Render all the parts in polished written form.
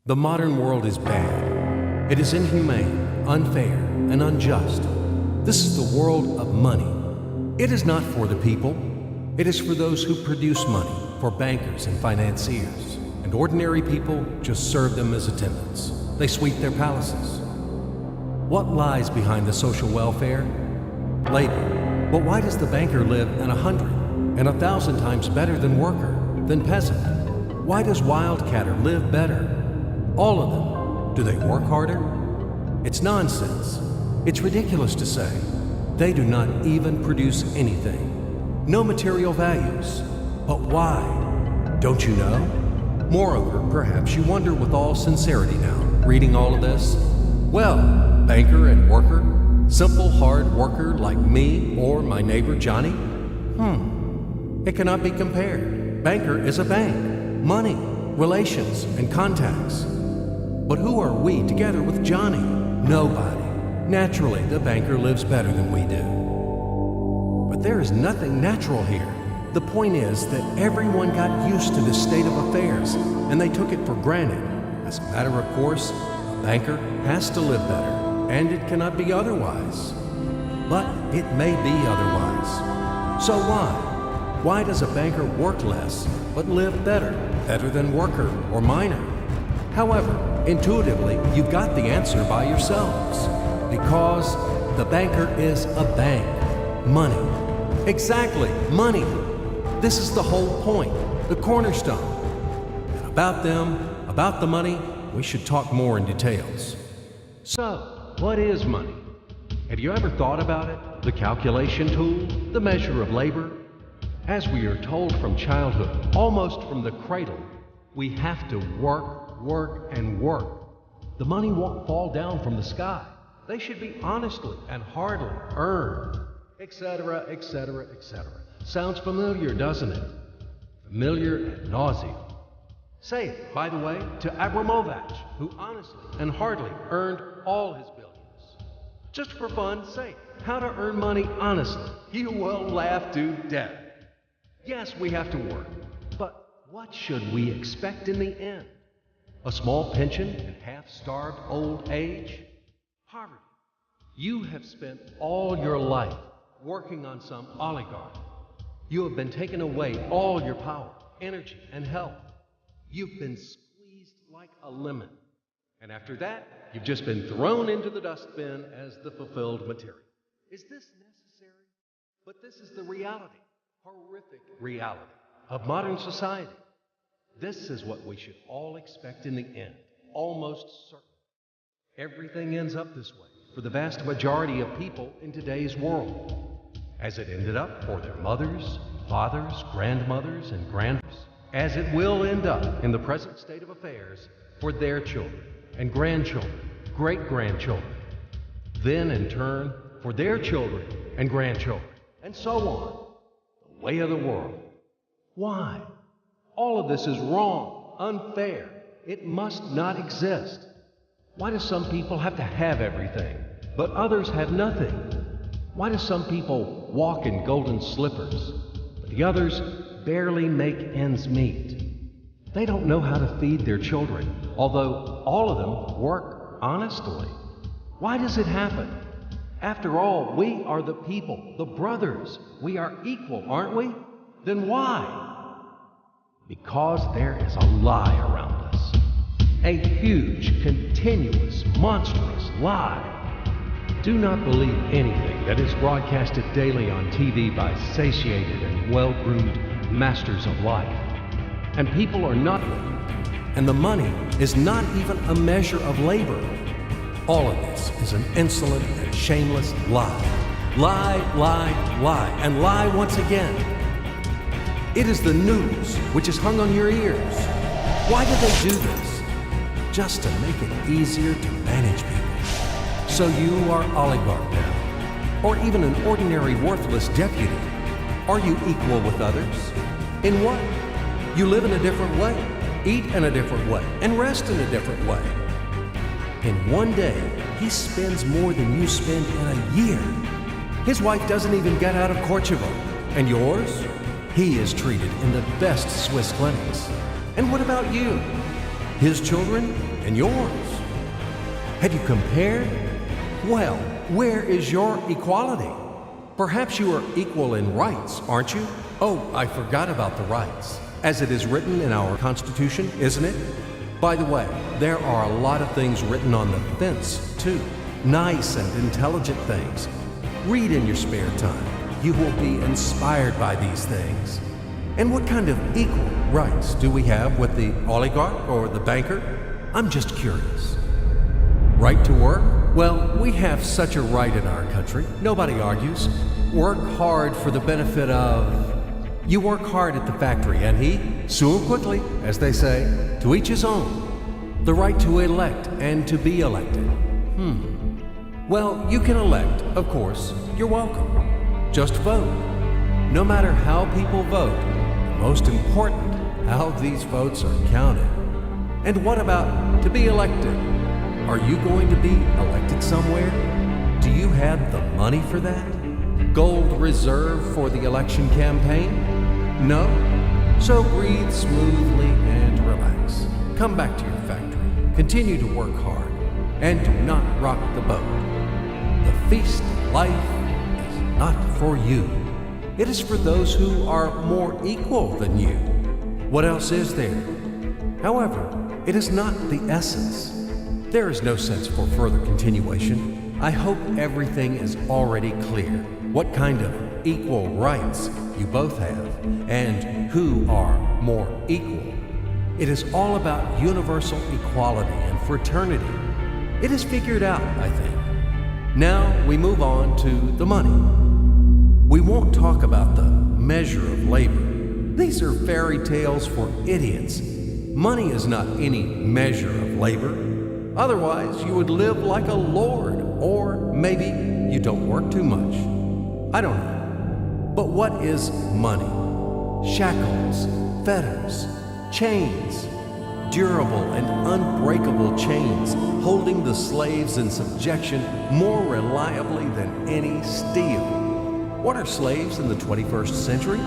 The modern world is bad. It is inhumane, unfair, and unjust. This is the world of money. It is not for the people. It is for those who produce money, for bankers and financiers. And ordinary people just serve them as attendants. They sweep their palaces. What lies behind the social welfare? Labor. But why does the banker live in 100 and 1,000 times better than worker, than peasant? Why does wildcatter live better? All of them. Do they work harder? It's nonsense. It's ridiculous to say. They do not even produce anything. No material values. But why? Don't you know? Moreover, perhaps you wonder with all sincerity now, reading all of this. Well, banker and worker, simple hard worker like me or my neighbor Johnny? It cannot be compared. Banker is a bank. Money, relations, and contacts. But who are we together with Johnny? Nobody. Naturally, the banker lives better than we do. But there is nothing natural here. The point is that everyone got used to this state of affairs, and they took it for granted. As a matter of course, a banker has to live better, and it cannot be otherwise. But it may be otherwise. So why? Why does a banker work less, but live better? Better than worker or miner? However, intuitively, you've got the answer by yourselves. Because the banker is a bank. Money. Exactly, money. This is the whole point, the cornerstone. And about them, about the money, we should talk more in details. So, what is money? Have you ever thought about it? The calculation tool, the measure of labor? As we are told from childhood, almost from the cradle, we have to work, work, and work. The money won't fall down from the sky. They should be honestly and hardly earned, etc., etc., etc. Sounds familiar, doesn't it? Familiar ad nauseum. Say it, by the way, to Abramovich, who honestly and hardly earned all his billions. Just for fun, say how to earn money honestly. You will laugh to death. Yes, we have to work, but what should we expect in the end? A small pension and half-starved old age? Poverty. You have spent all your life working on some oligarch. You have been taken away all your power, energy, and health. You've been squeezed like a lemon. And after that, you've just been thrown into the dustbin as the fulfilled material. Is this necessary? But this is the reality, horrific reality of modern society. This is what we should all expect in the end, almost certain. Everything ends up this way for the vast majority of people in today's world, as it ended up for their mothers, fathers, grandmothers, and grandfathers, as it will end up in the present state of affairs for their children and grandchildren, great-grandchildren, then in turn for their children and grandchildren, and so on. The way of the world. Why? All of this is wrong, unfair. It must not exist. Why do some people have to have everything, but others have nothing? Why do some people walk in golden slippers, but the others barely make ends meet? They don't know how to feed their children, although all of them work honestly. Why does it happen? After all, we are the people, the brothers. We are equal, aren't we? Then why? Because there is a lie around us. A huge, continuous, monstrous lie. Do not believe anything that is broadcasted daily on TV by satiated and well-groomed masters of life. And people are not working. And the money is not even a measure of labor. All of this is an insolent and shameless lie. Lie, lie, lie, and lie once again. It is the news which is hung on your ears. Why do they do this? Just to make it easier to manage people. So you are oligarch now, or even an ordinary worthless deputy. Are you equal with others? In what? You live in a different way, eat in a different way, and rest in a different way. In one day, he spends more than you spend in a year. His wife doesn't even get out of Kosovo. And yours? He is treated in the best Swiss clinics. And what about you? his children and yours. Have you compared? Well, where is your equality? Perhaps you are equal in rights, aren't you? Oh, I forgot about the rights. As it is written in our Constitution, isn't it? By the way, there are a lot of things written on the fence, too. Nice and intelligent things. Read in your spare time. You will be inspired by these things. And what kind of equal rights do we have with the oligarch or the banker? I'm just curious. Right to work? Well, we have such a right in our country. Nobody argues. Work hard for the benefit of... You work hard at the factory, and he, soon quickly, as they say, to each his own. The right to elect and to be elected. Well, you can elect, of course. You're welcome. Just vote. No matter how people vote, most important, how these votes are counted. And what about to be elected? Are you going to be elected somewhere? Do you have the money for that? Gold reserve for the election campaign? No? So breathe smoothly and relax. Come back to your factory. Continue to work hard. And do not rock the boat. The feast of life is not for you. It is for those who are more equal than you. What else is there? However, it is not the essence. There is no sense for further continuation. I hope everything is already clear. What kind of equal rights you both have, and who are more equal. It is all about universal equality and fraternity. It is figured out, I think. Now we move on to the money. We won't talk about the measure of labor. These are fairy tales for idiots. Money is not any measure of labor. Otherwise, you would live like a lord, or maybe you don't work too much. I don't know. But what is money? Shackles, fetters, chains, durable and unbreakable chains holding the slaves in subjection more reliably than any steel. What are slaves in the 21st century?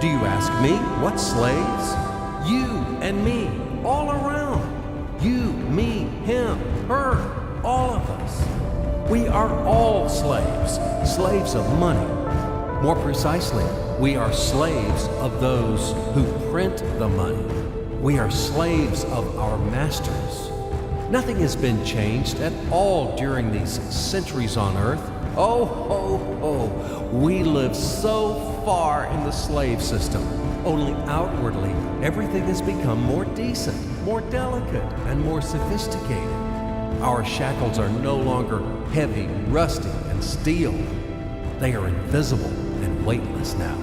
Do you ask me? What slaves? You and me, all around. You, me, him, her, all of us. We are all slaves, slaves of money. More precisely, we are slaves of those who print the money. We are slaves of our masters. Nothing has been changed at all during these centuries on earth. Oh, ho, ho, we live so far in the slave system. Only outwardly, everything has become more decent, more delicate, and more sophisticated. Our shackles are no longer heavy, rusty, and steel. They are invisible and weightless now.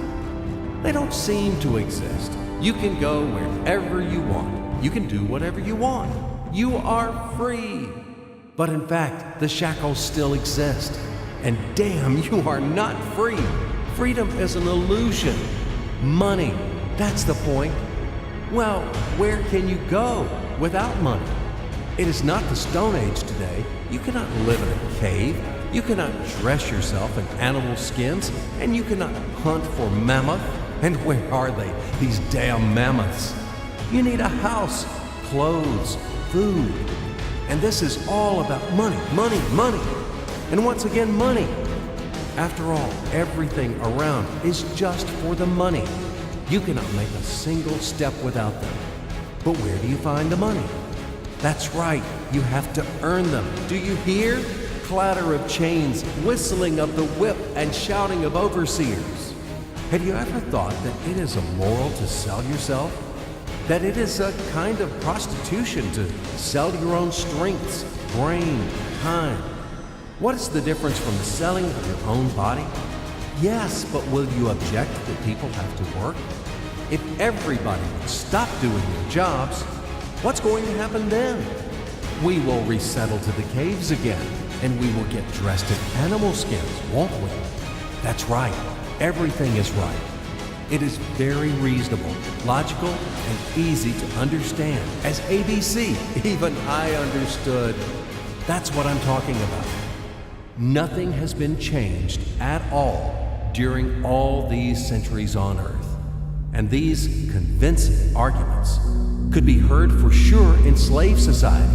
They don't seem to exist. You can go wherever you want. You can do whatever you want. You are free. But in fact, the shackles still exist. And damn, you are not free. Freedom is an illusion. Money, that's the point. Well, where can you go without money? It is not the Stone Age today. You cannot live in a cave. You cannot dress yourself in animal skins. And you cannot hunt for mammoth. And where are they, these damn mammoths? You need a house, clothes, food. And this is all about money, money, money. And once again, money. After all, everything around is just for the money. You cannot make a single step without them. But where do you find the money? That's right, you have to earn them. Do you hear? Clatter of chains, whistling of the whip, and shouting of overseers. Have you ever thought that it is immoral to sell yourself? That it is a kind of prostitution to sell your own strengths, brain, time? What is the difference from the selling of your own body? Yes, but will you object that people have to work? If everybody would stop doing their jobs, what's going to happen then? We will resettle to the caves again, and we will get dressed in animal skins, won't we? That's right. Everything is right. It is very reasonable, logical, and easy to understand. As ABC, even I understood. That's what I'm talking about. Nothing has been changed at all during all these centuries on Earth. And these convincing arguments, could be heard for sure in slave society,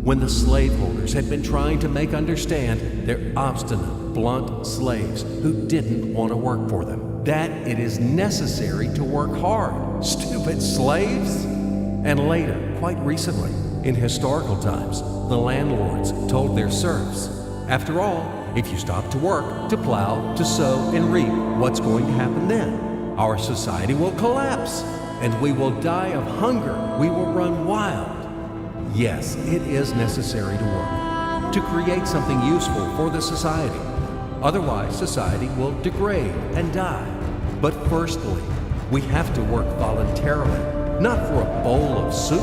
when the slaveholders had been trying to make understand their obstinate, blunt slaves who didn't want to work for them that it is necessary to work hard. Stupid slaves! And later, quite recently, in historical times, the landlords told their serfs, after all, if you stop to work, to plow, to sow, and reap, what's going to happen then? Our society will collapse, and we will die of hunger. We will run wild. Yes, it is necessary to work, to create something useful for the society. Otherwise, society will degrade and die. But firstly, we have to work voluntarily, not for a bowl of soup,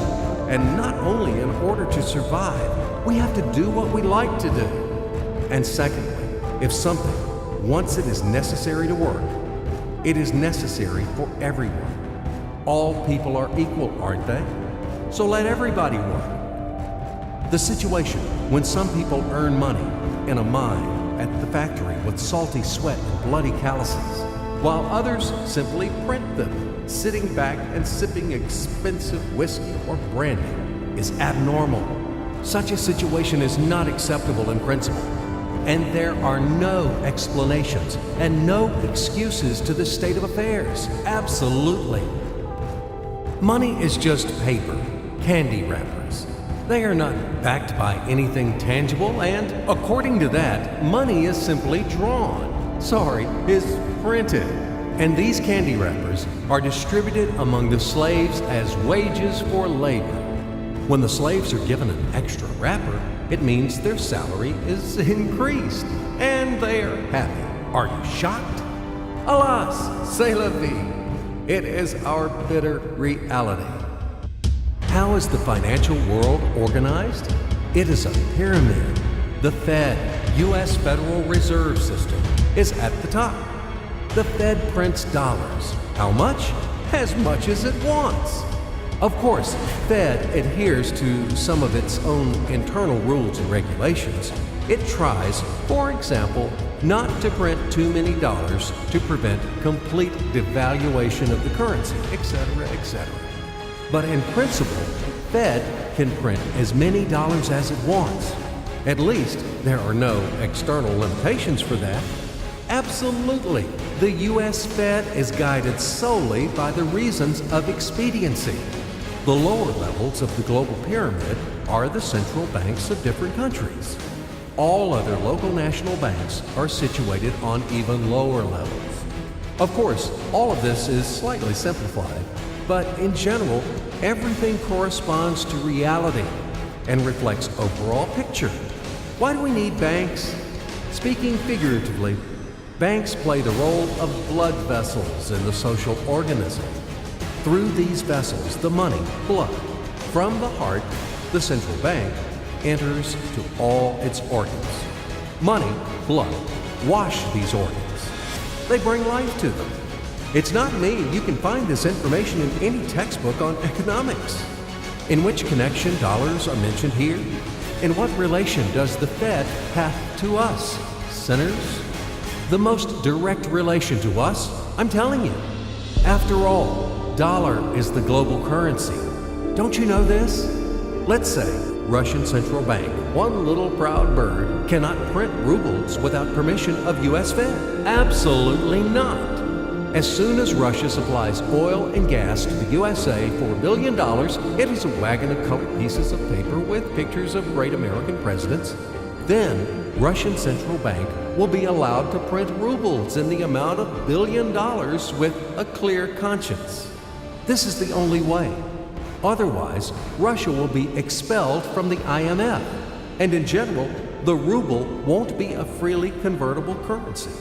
and not only in order to survive. We have to do what we like to do. And secondly, if something, once it is necessary to work, it is necessary for everyone. All people are equal, aren't they? So let everybody work. The situation when some people earn money in a mine, at the factory with salty sweat and bloody calluses, while others simply print them, sitting back and sipping expensive whiskey or brandy, is abnormal. Such a situation is not acceptable in principle, and there are no explanations and no excuses to this state of affairs. Absolutely. Money is just paper, candy wrappers. They are not backed by anything tangible, and according to that, money is simply is printed. And these candy wrappers are distributed among the slaves as wages for labor. When the slaves are given an extra wrapper, it means their salary is increased, and they are happy. Are you shocked? Alas, c'est la vie. It is our bitter reality. How is the financial world organized? It is a pyramid. The Fed, U.S. Federal Reserve System, is at the top. The Fed prints dollars. How much? As much as it wants. Of course, Fed adheres to some of its own internal rules and regulations. It tries, for example, not to print too many dollars to prevent complete devaluation of the currency, etc., etc. But in principle, Fed can print as many dollars as it wants. At least there are no external limitations for that. Absolutely, the U.S. Fed is guided solely by the reasons of expediency. The lower levels of the global pyramid are the central banks of different countries. All other local national banks are situated on even lower levels. Of course, all of this is slightly simplified, but in general, everything corresponds to reality and reflects overall picture. Why do we need banks? Speaking figuratively, banks play the role of blood vessels in the social organism. Through these vessels, the money, blood, from the heart, the central bank, enters to all its organs. Money, blood, wash these organs. They bring life to them. It's not me. You can find this information in any textbook on economics. In which connection dollars are mentioned here? In what relation does the Fed have to us, sinners? The most direct relation to us, I'm telling you. After all, dollar is the global currency. Don't you know this? Let's say Russian Central Bank, one little proud bird, cannot print rubles without permission of U.S. Fed. Absolutely not. As soon as Russia supplies oil and gas to the USA for $1 billion, it is a wagon of colored pieces of paper with pictures of great American presidents. Then, Russian Central Bank will be allowed to print rubles in the amount of $1 billion with a clear conscience. This is the only way. Otherwise, Russia will be expelled from the IMF, and in general, the ruble won't be a freely convertible currency.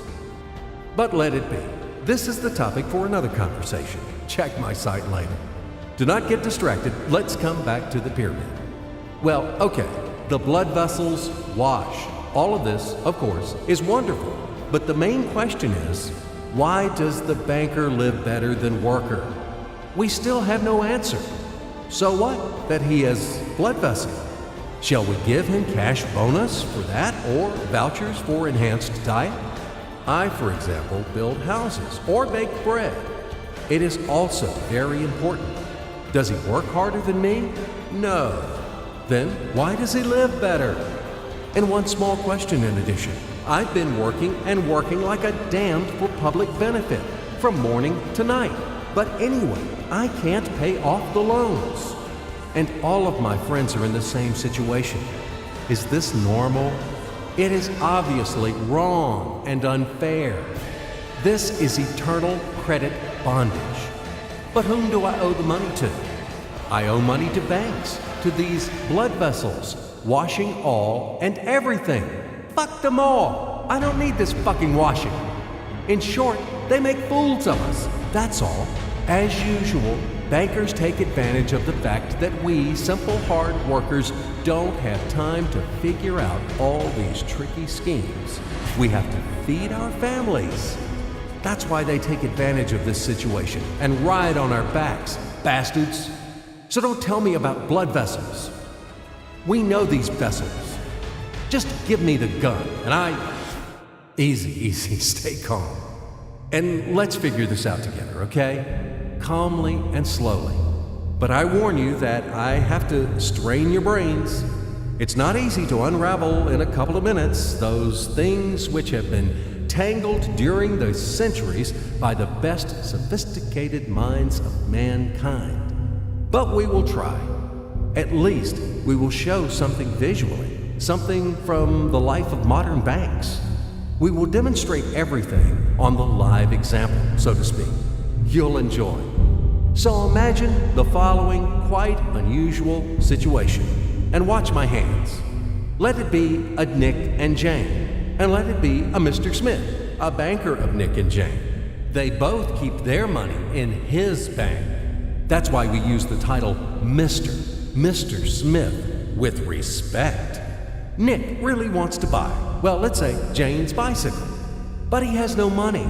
But let it be. This is the topic for another conversation. Check my site later. Do not get distracted. Let's come back to the pyramid. Well, okay, the blood vessels wash. All of this, of course, is wonderful. But the main question is, why does the banker live better than worker? We still have no answer. So what that he has blood vessel? Shall we give him cash bonus for that or vouchers for enhanced diet? I, for example, build houses or bake bread. It is also very important. Does he work harder than me? No. Then why does he live better? And one small question in addition. I've been working and working like a damned for public benefit from morning to night. But anyway, I can't pay off the loans. And all of my friends are in the same situation. Is this normal? It is obviously wrong and unfair. This is eternal credit bondage. But whom do I owe the money to? I owe money to banks, to these blood vessels, washing all and everything. Fuck them all. I don't need this fucking washing. In short, they make fools of us. That's all. As usual, bankers take advantage of the fact that we, simple hard workers, don't have time to figure out all these tricky schemes. We have to feed our families. That's why they take advantage of this situation and ride on our backs, bastards. So don't tell me about blood vessels. We know these vessels. Just give me the gun and Easy, stay calm. And let's figure this out together, okay? Calmly and slowly. But I warn you that I have to strain your brains. It's not easy to unravel in a couple of minutes those things which have been tangled during the centuries by the best sophisticated minds of mankind. But we will try. At least we will show something visually, something from the life of modern banks. We will demonstrate everything on the live example, so to speak. You'll enjoy. So imagine the following quite unusual situation, and watch my hands. Let it be a Nick and Jane, and let it be a Mr. Smith, a banker of Nick and Jane. They both keep their money in his bank. That's why we use the title Mr. Smith, with respect. Nick really wants to buy, well, let's say Jane's bicycle, but he has no money.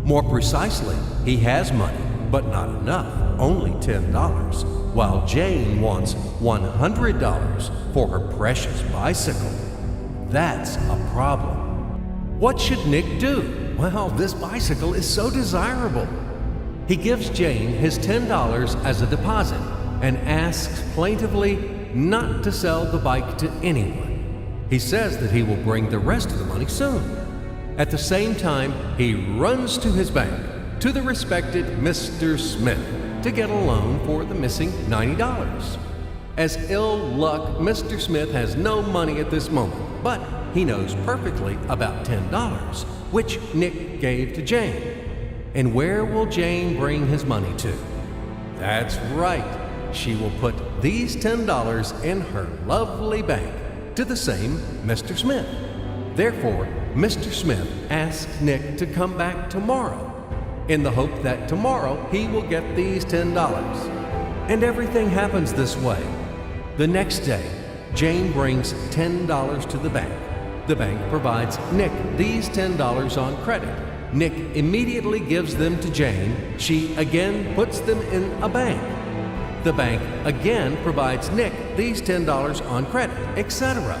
More precisely, he has money, but not enough, only $10, while Jane wants $100 for her precious bicycle. That's a problem. What should Nick do? Well, this bicycle is so desirable. He gives Jane his $10 as a deposit and asks plaintively not to sell the bike to anyone. He says that he will bring the rest of the money soon. At the same time, he runs to his bank, to the respected Mr. Smith, to get a loan for the missing $90. As ill luck, Mr. Smith has no money at this moment, but he knows perfectly about $10, which Nick gave to Jane. And where will Jane bring his money to? That's right. She will put these $10 in her lovely bank, to the same Mr. Smith. Therefore, Mr. Smith asks Nick to come back tomorrow, in the hope that tomorrow he will get these $10. And everything happens this way. The next day, Jane brings $10 to the bank. The bank provides Nick these $10 on credit. Nick immediately gives them to Jane. She again puts them in a bank. The bank again provides Nick these $10 on credit, etc.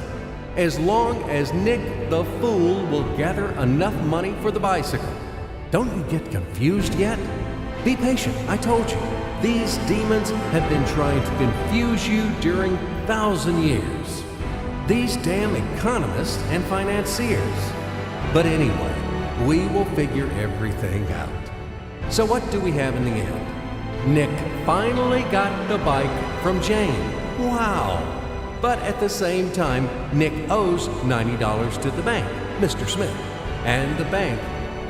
As long as Nick the fool will gather enough money for the bicycle. Don't you get confused yet? Be patient, I told you. These demons have been trying to confuse you during 1,000 years. These damn economists and financiers. But anyway, we will figure everything out. So what do we have in the end? Nick finally got the bike from Jane. Wow! But at the same time, Nick owes $90 to the bank, Mr. Smith. And the bank,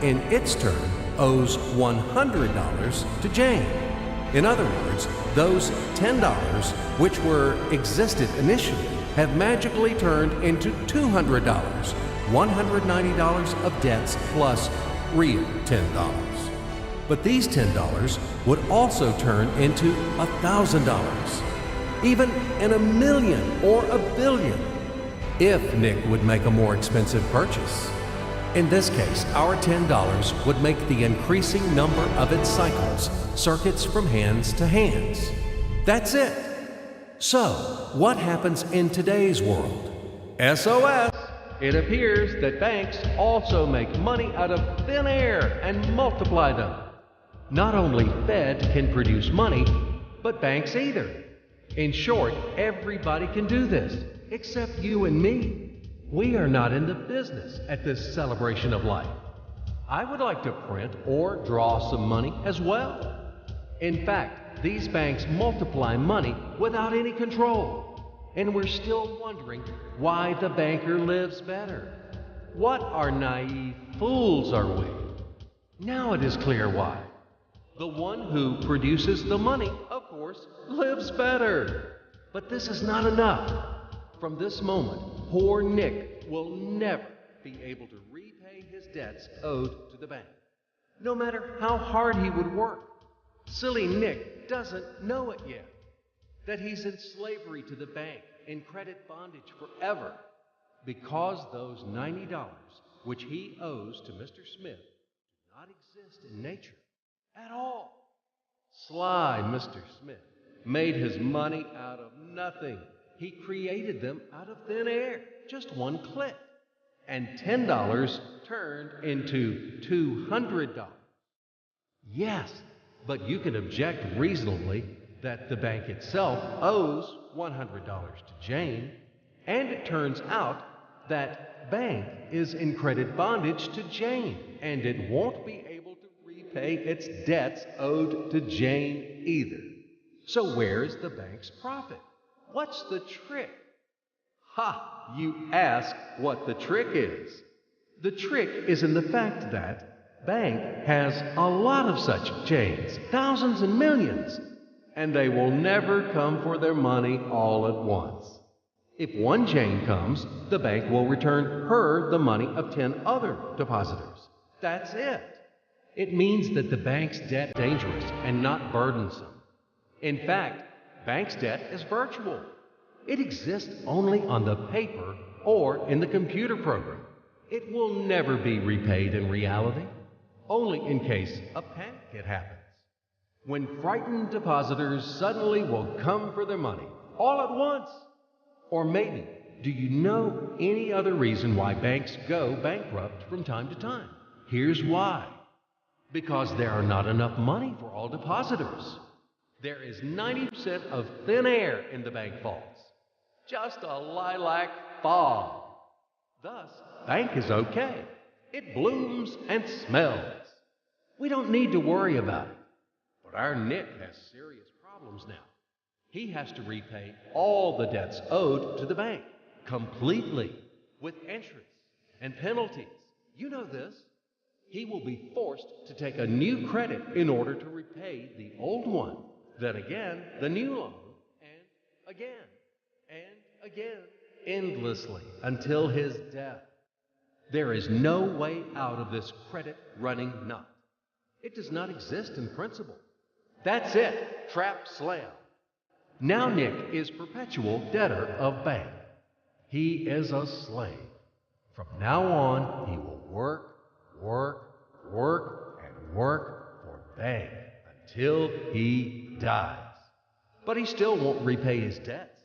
in its turn, owes $100 to Jane. In other words, those $10, which existed initially, have magically turned into $200, $190 of debts plus real $10. But these $10 would also turn into $1,000, even in a million or a billion, if Nick would make a more expensive purchase. In this case, our $10 would make the increasing number of its cycles, circuits from hands to hands. That's it. So, what happens in today's world? SOS! It appears that banks also make money out of thin air and multiply them. Not only Fed can produce money, but banks either. In short, everybody can do this, except you and me. We are not in the business at this celebration of life. I would like to print or draw some money as well. In fact, these banks multiply money without any control. And we're still wondering why the banker lives better. What are naive fools are we? Now it is clear why. The one who produces the money, of course, lives better. But this is not enough. From this moment, poor Nick will never be able to repay his debts owed to the bank. No matter how hard he would work, silly Nick doesn't know it yet. That he's in slavery to the bank, in credit bondage forever, because those $90 which he owes to Mr. Smith do not exist in nature at all. Sly Mr. Smith made his money out of nothing. He created them out of thin air, just one click. And $10 turned into $200. Yes, but you can object reasonably that the bank itself owes $100 to Jane, and it turns out that bank is in credit bondage to Jane, and it won't be able to repay its debts owed to Jane either. So where's the bank's profit? What's the trick? Ha! You ask what the trick is. The trick is in the fact that bank has a lot of such Janes, thousands and millions, and they will never come for their money all at once. If one Jane comes, the bank will return her the money of 10 other depositors. That's it. It means that the bank's debt is dangerous and not burdensome. In fact, bank's debt is virtual. It exists only on the paper or in the computer program. It will never be repaid in reality, only in case a panic hit happens. When frightened depositors suddenly will come for their money, all at once. Or maybe, do you know any other reason why banks go bankrupt from time to time? Here's why. Because there are not enough money for all depositors. There is 90% of thin air in the bank vaults. Just a lilac fog. Thus, bank is okay. It blooms and smells. We don't need to worry about it. But our Nick has serious problems now. He has to repay all the debts owed to the bank, completely, with interest and penalties. You know this. He will be forced to take a new credit in order to repay the old one. Then again, the new loan, and again, endlessly, until his death. There is no way out of this credit running knot. It does not exist in principle. That's it, trap slam. Now Nick is perpetual debtor of bank. He is a slave. From now on, he will work for bank until he dies. But he still won't repay his debts.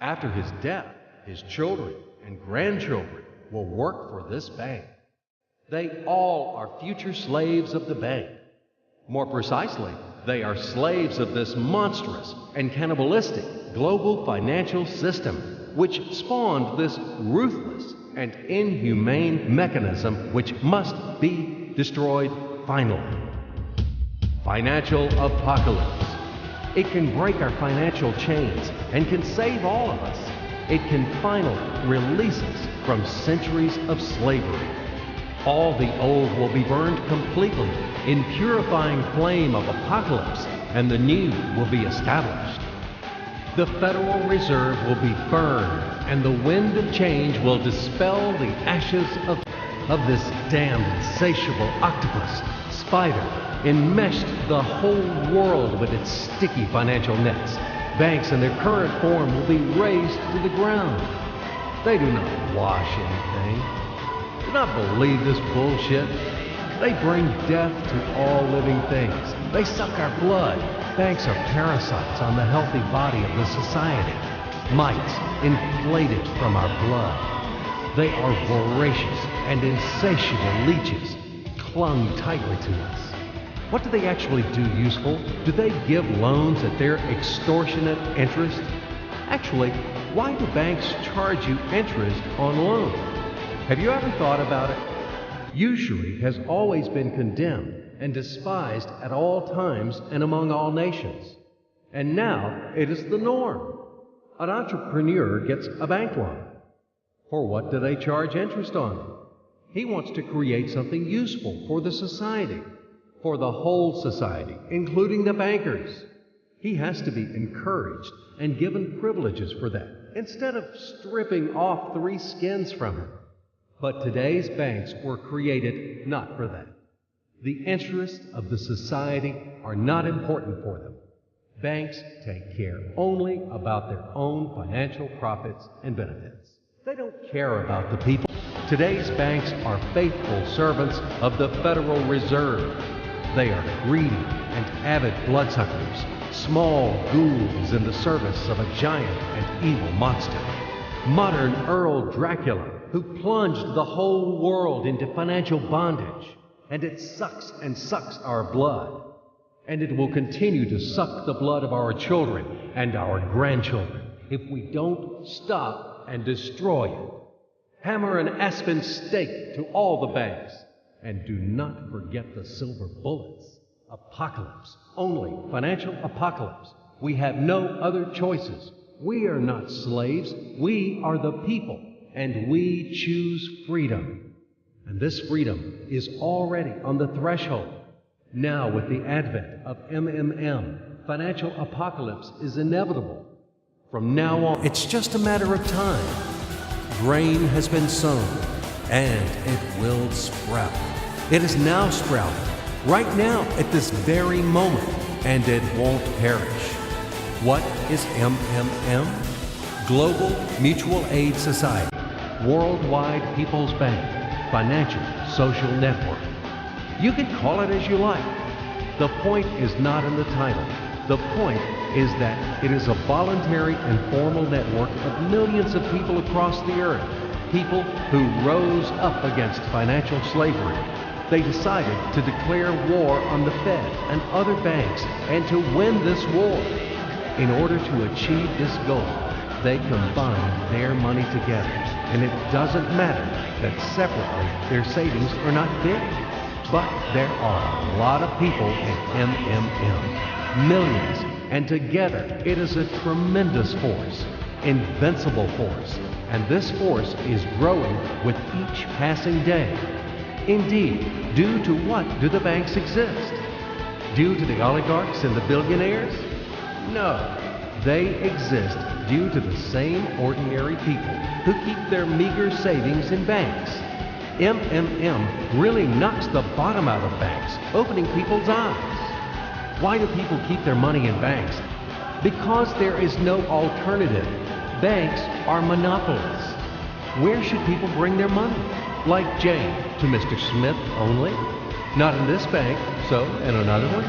After his death, his children and grandchildren will work for this bank. They all are future slaves of the bank. More precisely, they are slaves of this monstrous and cannibalistic global financial system, which spawned this ruthless and inhumane mechanism which must be destroyed finally. Financial apocalypse. It can break our financial chains and can save all of us. It can finally release us from centuries of slavery. All the old will be burned completely in purifying flame of apocalypse, and the new will be established. The Federal Reserve will be burned, and the wind of change will dispel the ashes of this damned insatiable octopus, spider, enmeshed the whole world with its sticky financial nets. Banks in their current form will be razed to the ground. They do not wash anything. Do not believe this bullshit. They bring death to all living things. They suck our blood. Banks are parasites on the healthy body of the society. Mites inflated from our blood. They are voracious and insatiable leeches, clung tightly to us. What do they actually do useful? Do they give loans at their extortionate interest? Actually, why do banks charge you interest on loans? Have you ever thought about it? Usury has always been condemned and despised at all times and among all nations. And now it is the norm. An entrepreneur gets a bank loan. For what do they charge interest on? He wants to create something useful for the society, for the whole society, including the bankers. He has to be encouraged and given privileges for that, instead of stripping off 3 skins from him. But today's banks were created not for that. The interests of the society are not important for them. Banks take care only about their own financial profits and benefits. They don't care about the people. Today's banks are faithful servants of the Federal Reserve. They are greedy and avid bloodsuckers, small ghouls in the service of a giant and evil monster. Modern Earl Dracula, who plunged the whole world into financial bondage, and it sucks and sucks our blood. And it will continue to suck the blood of our children and our grandchildren if we don't stop and destroy it. Hammer an aspen stake to all the banks. And do not forget the silver bullets. Apocalypse, only financial apocalypse. We have no other choices. We are not slaves. We are the people, and we choose freedom. And this freedom is already on the threshold. Now, with the advent of MMM, financial apocalypse is inevitable. From now on, it's just a matter of time. Grain has been sown, and it will sprout. It is now sprouting, right now, at this very moment, and it won't perish. What is MMM? Global Mutual Aid Society, Worldwide People's Bank, Financial Social Network. You can call it as you like. The point is not in the title. The point is that it is a voluntary and formal network of millions of people across the earth, people who rose up against financial slavery. They decided to declare war on the Fed and other banks and to win this war. In order to achieve this goal, they combined their money together, and it doesn't matter that separately their savings are not big. But there are a lot of people in MMM, millions, and together it is a tremendous force, invincible force, and this force is growing with each passing day. Indeed, due to what do the banks exist? Due to the oligarchs and the billionaires? No, they exist due to the same ordinary people who keep their meager savings in banks. MMM really knocks the bottom out of banks, opening people's eyes. Why do people keep their money in banks? Because there is no alternative. Banks are monopolies. Where should people bring their money? Like Jane, to Mr. Smith only? Not in this bank, so in another one?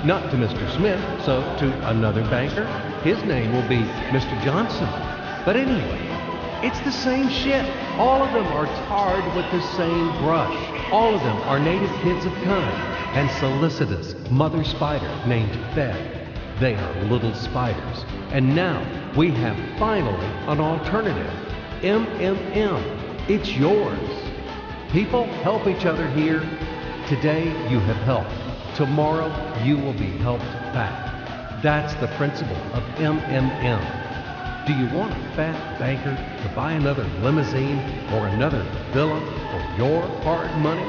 Not to Mr. Smith, so to another banker? His name will be Mr. Johnson. But anyway, it's the same shit. All of them are tarred with the same brush. All of them are native kids of kind and solicitous mother spider named Fed. They are little spiders. And now we have finally an alternative. MMM. It's yours. People help each other here. Today you have helped. Tomorrow you will be helped back. That's the principle of MMM. Do you want a fat banker to buy another limousine or another villa for your hard money?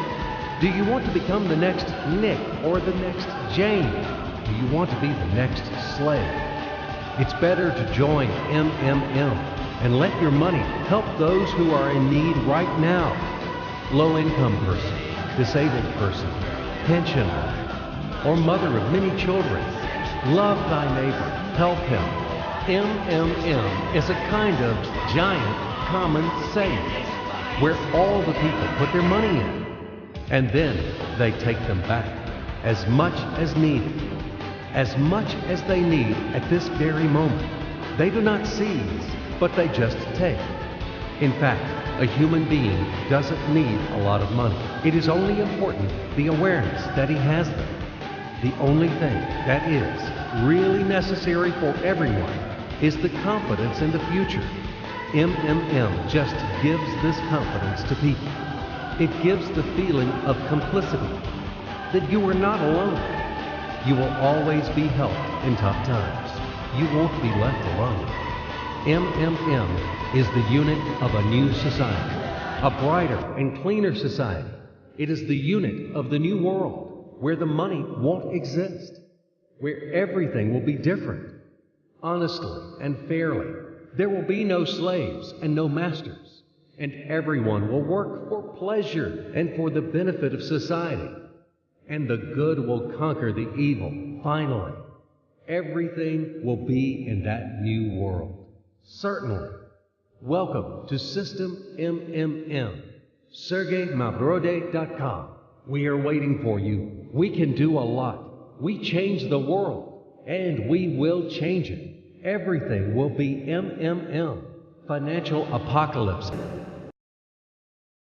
Do you want to become the next Nick or the next Jane? Do you want to be the next slave? It's better to join MMM and let your money help those who are in need right now. Low-income person, disabled person, pensioner, or mother of many children. Love thy neighbor, help him. MMM is a kind of giant common savings where all the people put their money in, and then they take them back as much as needed, as much as they need at this very moment. They do not seize, but they just take. In fact, a human being doesn't need a lot of money. It is only important the awareness that he has them. The only thing that is really necessary for everyone is the confidence in the future. MMM just gives this confidence to people. It gives the feeling of complicity, that you are not alone. You will always be helped in tough times. You won't be left alone. MMM is the unit of a new society, a brighter and cleaner society. It is the unit of the new world, where the money won't exist, where everything will be different, honestly and fairly. There will be no slaves and no masters, and everyone will work for pleasure and for the benefit of society. And the good will conquer the evil, finally. Everything will be in that new world. Certainly. Welcome to System MMM. SergeyMavrodi.com. We are waiting for you. We can do a lot. We change the world, and we will change it. Everything will be MMM. Financial apocalypse.